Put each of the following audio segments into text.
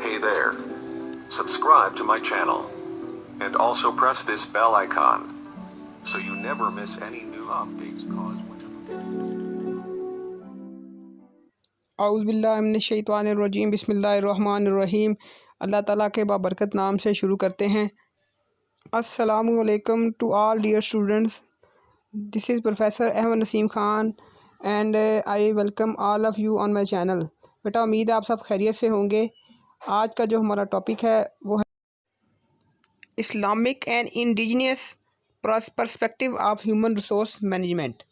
Hey there. Subscribe to my channel. And also press this bell icon. So you never miss any new updates cause औज़ुबिल्लाहिमिनश्शैतानिर्रजीम बिस्मिल्लाहिर्रहमानिर्रहीम। अल्लाह ताला के बाबरकत नाम से शुरू करते हैं। अस्सलामु अलैकुम to all dear students, this is professor Ahmad Naseem Khan and I welcome all of you on my channel. बेटा उम्मीद है आप सब खैरियत से होंगे। आज का जो हमारा टॉपिक है वो है Islamic and indigenous perspective of human resource management.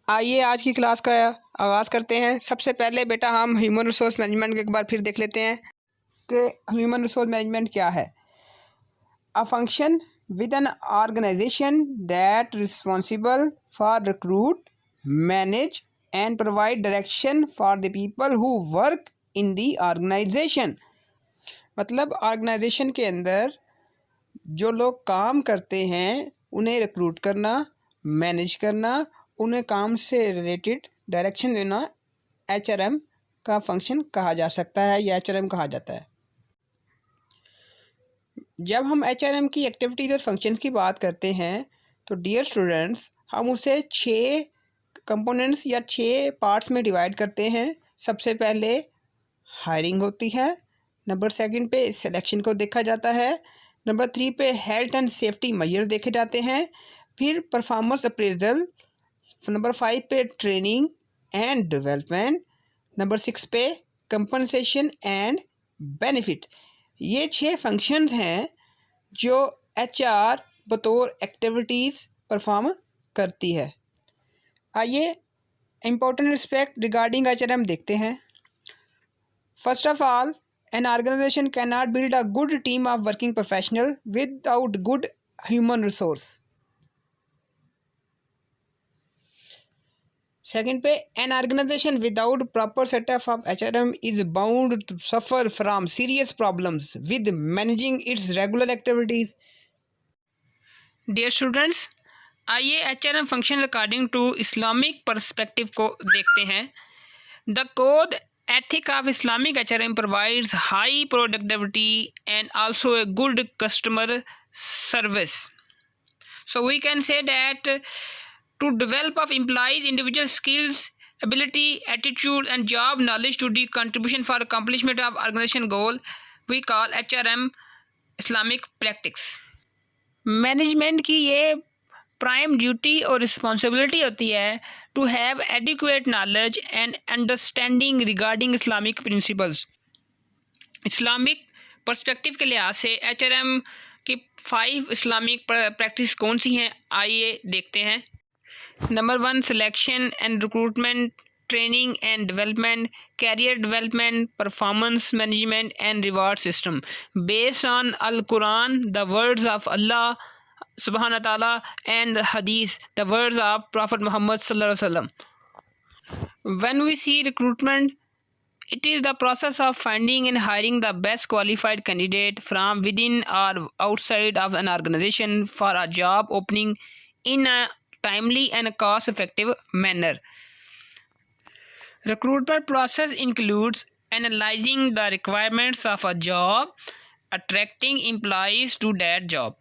आइए आज की क्लास का आगाज़ करते हैं। सबसे पहले बेटा हम ह्यूमन रिसोर्स मैनेजमेंट को एक बार फिर देख लेते हैं कि ह्यूमन रिसोर्स मैनेजमेंट क्या है। A function with an organization that responsible for recruit, manage and provide direction for the people who work in the organization. मतलब ऑर्गेनाइजेशन के अंदर जो लोग काम करते हैं उन्हें रिक्रूट करना, मैनेज करना, उन्हें काम से रिलेटेड डायरेक्शन देना एचआरएम का फंक्शन कहा जा सकता है या एचआरएम कहा जाता है। जब हम एचआरएम की एक्टिविटीज़ और फंक्शंस की बात करते हैं तो डियर स्टूडेंट्स हम उसे 6 कंपोनेंट्स या 6 पार्ट्स में डिवाइड करते हैं। सबसे पहले हायरिंग होती है, नंबर 2 पे सिलेक्शन को देखा जाता है, नंबर 3 पे हेल्थ एंड सेफ्टी मेजर्स देखे जाते हैं, फिर परफॉर्मेंस अप्रेजल, नंबर 5 पे ट्रेनिंग एंड डेवलपमेंट, नंबर 6 पे कंपनसेशन एंड बेनिफिट। ये 6 फंक्शंस हैं जो एचआर बतौर एक्टिविटीज़ परफॉर्म करती है। आइए इम्पोर्टेंट एस्पेक्ट रिगार्डिंग एचआरएम देखते हैं। First of all, an organization cannot build a good team of working professional without good human resource. Second पे, an organization without proper setup of HRM is bound to suffer from serious problems with managing its regular activities. Dear students, आइए HRM function according to Islamic perspective को देखते हैं। The code ethic of Islamic HRM provides high productivity and also a good customer service. So we can say that to develop of employees individual skills, ability, attitude and job knowledge to the contribution for accomplishment of organization goal, we call HRM Islamic practice. Management की ये prime duty और responsibility होती है to have adequate knowledge and understanding regarding Islamic principles. Islamic perspective के लिहाज से HRM की 5 Islamic practice कौन सी हैं, आइए देखते हैं। Number 1, selection and recruitment, training and development, career development, performance management and reward system based on Al Quran, the words of Allah Subhanahu wa ta'ala and the hadith, the words of Prophet Muhammad sallallahu alaihi wasallam. When we see recruitment, it is the process of finding and hiring the best qualified candidate from within or outside of an organization for a job opening in a timely and cost-effective manner. Recruitment process includes analyzing the requirements of a job, attracting employees to that job.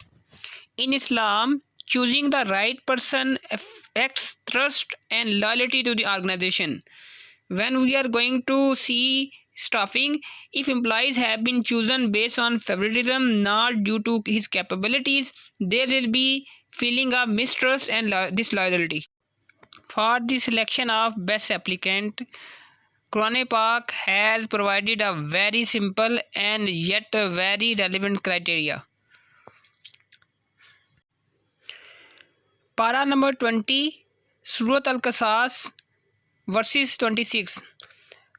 In Islam, choosing the right person affects trust and loyalty to the organization. When we are going to see staffing, if employees have been chosen based on favoritism, not due to his capabilities, there will be feeling of mistrust and disloyalty. For the selection of best applicant, Quran Pak has provided a very simple and yet very relevant criteria. Para number 20, Surat Al-Qasas, verses 26.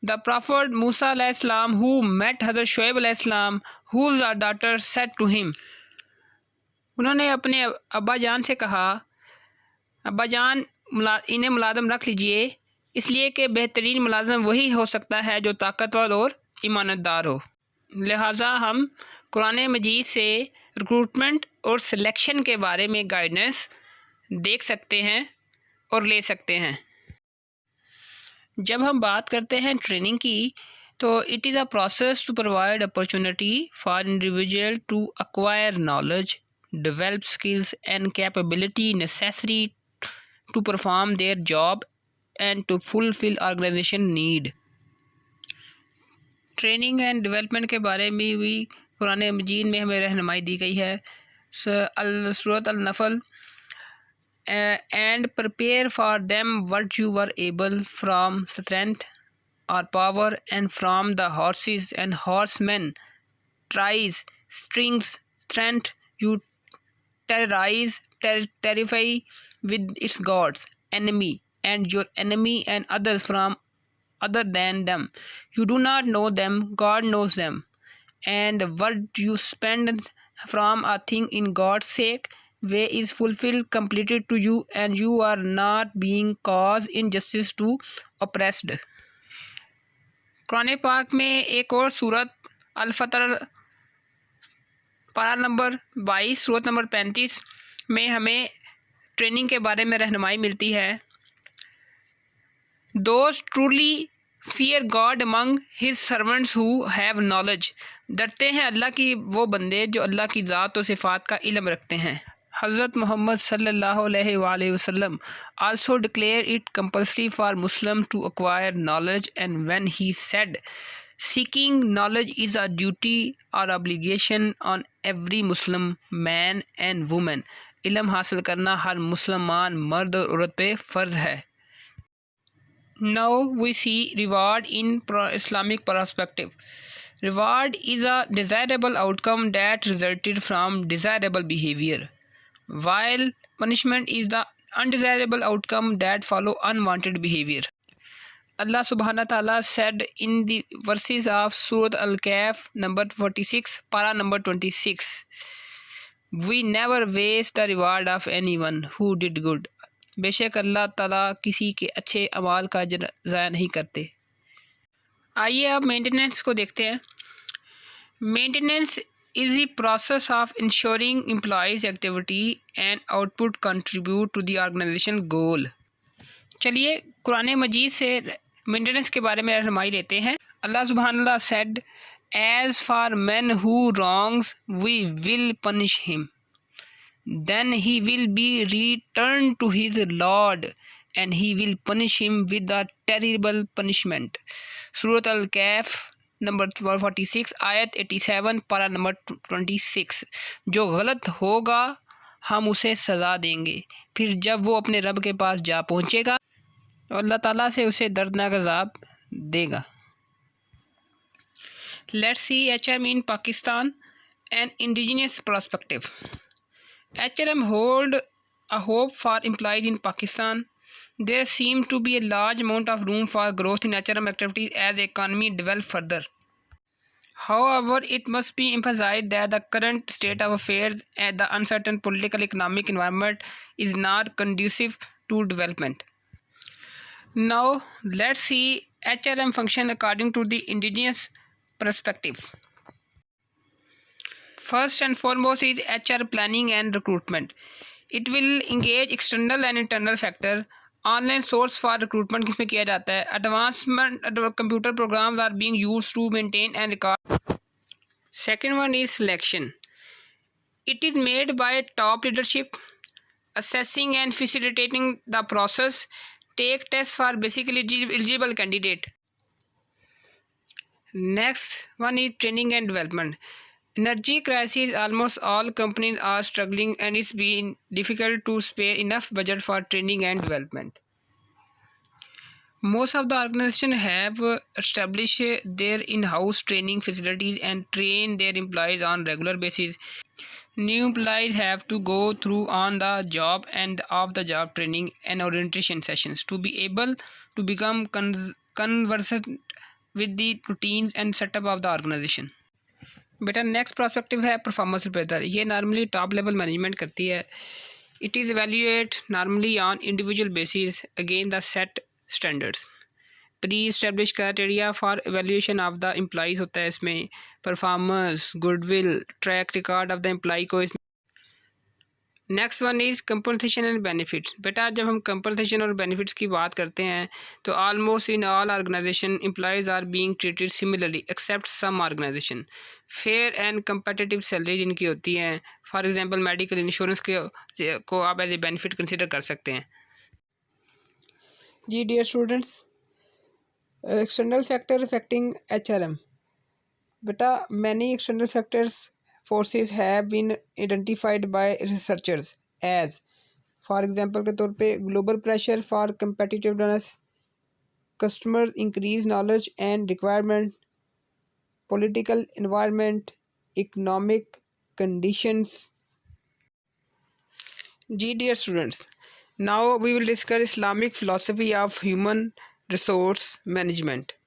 The Prophet Musa alayhi salam, who met Hazrat Shoaib alayhi salam, whose daughter, said to him. उन्होंने अपने अब्बा जान से कहा, अब्बा जान इन्हें मुलाज़म रख लीजिए, इसलिए कि बेहतरीन मुलाज़म वही हो सकता है जो ताकतवर और ईमानदार हो। लिहाजा हम कुरान मजीद से रिक्रूटमेंट और सिलेक्शन के बारे में गाइडेंस देख सकते हैं और ले सकते हैं। जब हम बात करते हैं ट्रेनिंग की, तो it is a process to provide opportunity for individual to acquire knowledge, develop skills and capability necessary to perform their job and to fulfill organization need. Training and development के बारे में भी कुरान मजीद में हमें रहनुमाई दी गई है। सूरत अल-नफल, and prepare for them what you were able from strength or power and from the horses and horsemen, tries, strings, strength you terrify with its gods, enemy and your enemy and others from other than them. You do not know them, God knows them. And what you spend from a thing in God's sake, way is fulfilled, completed to you, and you are not being caused injustice to oppressed. Quran पाक में एक और सूरत अल-फतर पारा number 22 सूरत number 35 में हमें training के बारे में रहनुमाई मिलती है। Those truly fear God among his servants who have knowledge, डरते हैं अल्लाह की वो बंदे जो अल्लाह की ज़ात और सिफ़ात का इल्म रखते हैं। हज़रत मोहम्मद सल्लल्लाहु अलैहि वसल्लम also declared it compulsory for Muslims to acquire knowledge, and when he said, seeking knowledge is a duty or obligation on every Muslim man and woman, इल्म हासिल करना हर मुसलमान मर्द और औरत पे फ़र्ज़ है। Now we see reward in Islamic perspective. Reward is a desirable outcome that resulted from desirable behavior, while punishment is the undesirable outcome that follow unwanted behavior. Allah subhanahu wa ta'ala said in the verses of Surah Al-Kahf number 46, para number 26, we never waste the reward of anyone who did good. बेशक अल्लाह ताला किसी के अच्छे अमाल का ज़ाया नहीं करते। आइए अब मेंटेनेंस को देखते हैं। Maintenance is the process of ensuring employees activity and output contribute to the organization goal. चलिए कुरान मजीद से मेंटेनेंस के बारे में रहनुमाई लेते हैं। अल्लाह सुब्हानहू व तआला said, as for man who wrongs we will punish him, then he will be returned to his Lord and he will punish him with a terrible punishment. सूरत अल-कहफ नंबर 46 आयत 87 पारा नंबर 26, जो गलत होगा हम उसे सज़ा देंगे, फिर जब वो अपने रब के पास जा पहुँचेगा तो अल्लाह ताला से उसे दर्दनाक अज़ाब देगा। Let's see HRM in Pakistan, an indigenous perspective. HRM hold a hope for employees in Pakistan. There seems to be a large amount of room for growth in HRM activities as the economy develops further. However, it must be emphasized that the current state of affairs and the uncertain political economic environment is not conducive to development. Now, let's see HRM function according to the indigenous perspective. First and foremost is HR planning and recruitment. It will engage external and internal factor. Online source for recruitment किसमें किया जाता है। Advancement computer programs are being used to maintain and record. Second one is selection. It is made by top leadership assessing and facilitating the process. Take tests for basically eligible candidate. Next one is training and development. Energy crisis, almost all companies are struggling and it's been difficult to spare enough budget for training and development. Most of the organizations have established their in-house training facilities and train their employees on regular basis. New employees have to go through on-the-job and off-the-job training and orientation sessions to be able to become conversant with the routines and setup of the organization. बेटा next perspective है performance appraisal. ये normally top level management करती है. It is evaluate normally on individual basis again the set standards. Pre establish criteria for evaluation of the employees होता है इसमें. Performance, goodwill, track record of the employee को इसमें next one is compensation and benefits. बेटा जब हम compensation और benefits की बात करते हैं तो almost in all organization employees are being treated similarly except some organization. Fair and competitive salaries इनकी होती हैं। फॉर एग्जांपल मेडिकल इंश्योरेंस को आप एज ए बेनिफिट कंसिडर कर सकते हैं। जी dear students, external factor affecting HRM। बेटा many external factors forces have been identified by researchers as, for example के तौर पे global pressure for competitiveness, customers increase knowledge and requirement, political environment, economic conditions. Ji dear students, now we will discuss Islamic philosophy of human resource management.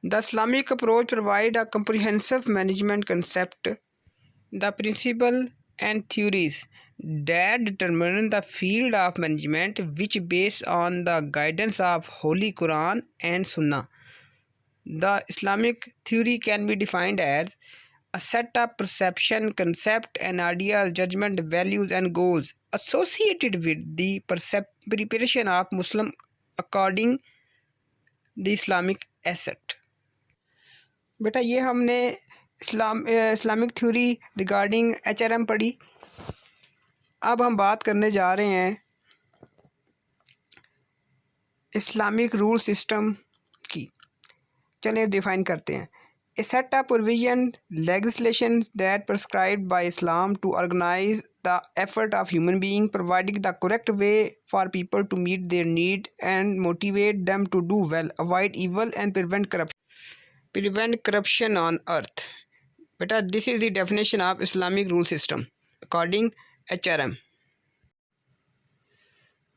The Islamic approach provides a comprehensive management concept, the principle and theories that determine the field of management, which based on the guidance of Holy Quran and Sunnah. The Islamic theory can be defined as a set of perception, concept, and ideas, judgment, values, and goals associated with the preparation of Muslim according the Islamic asset. बेटा ये हमने Islamic theory regarding HRM पढ़ी। अब हम बात करने जा रहे हैं इस्लामिक रूल सिस्टम की। चलिए डिफाइन करते हैं। A set of provision legislation that prescribed by Islam to organise the effort of human being, providing the correct way for people to meet their need and motivate them to do well, avoid evil and prevent corruption on earth. Beta this is the definition of Islamic rule system according HRM.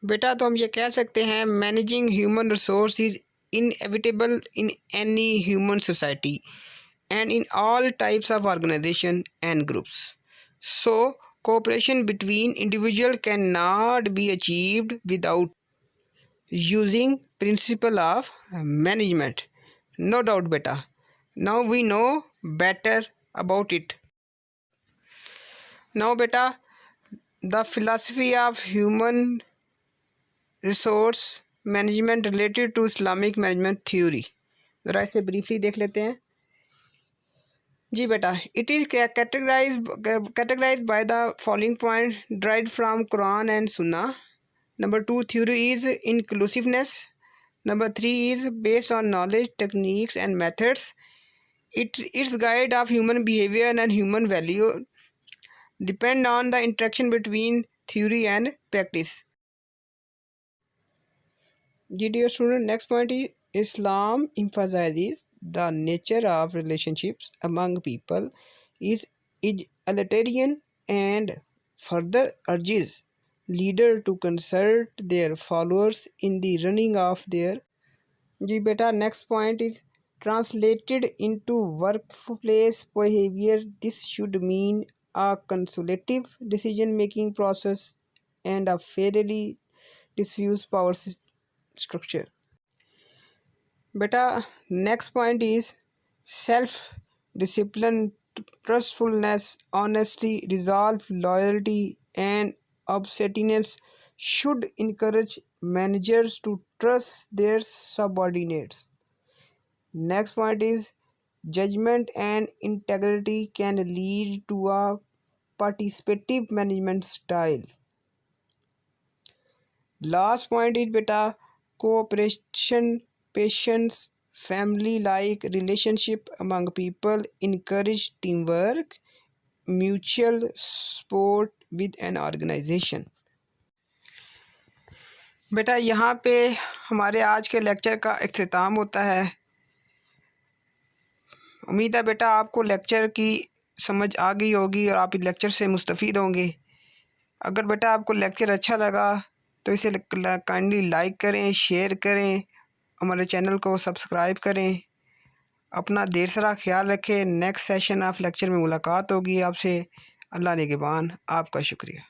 बेटा तो हम ये कह सकते हैं managing human resource is inevitable in any human society and in all types of organization and groups. So cooperation between individuals cannot be achieved without using principle of management. No doubt beta. Now we know better about it. Now beta, the philosophy of human resource management related to Islamic management theory. ज़रा इसे briefly देख लेते हैं। जी बेटा, it is categorized by the following point derived from Quran and Sunnah. Number 2, theory is inclusiveness. Number 3 is based on knowledge, techniques and methods. Its guide of human behavior and human value depend on the interaction between theory and practice. Dear student, next point is Islam emphasizes the nature of relationships among people is egalitarian and further urges leader to consult their followers in the running of their. जी बेटा, next point is translated into workplace behavior. This should mean a consultative decision-making process and a fairly diffuse power structure. Beta, next point is self-discipline, trustfulness, honesty, resolve, loyalty, and obedience should encourage managers to trust their subordinates. Next point is judgment and integrity can lead to a participative management style. Last point is beta, cooperation, patience, family-like relationship among people encourage teamwork, mutual support with an organization. बेटा यहाँ पे हमारे आज के lecture का इख्तिताम होता है। उम्मीद है बेटा आपको लेक्चर की समझ आ गई होगी और आप इस लेक्चर से मुस्तफ़ीद होंगे। अगर बेटा आपको लेक्चर अच्छा लगा तो इसे काइंडली लाइक करें, शेयर करें, हमारे चैनल को सब्सक्राइब करें। अपना ढेर सारा ख्याल रखें। नेक्स्ट सेशन ऑफ लेक्चर में मुलाकात होगी आपसे। अल्लाह निगहबान। आपका शुक्रिया।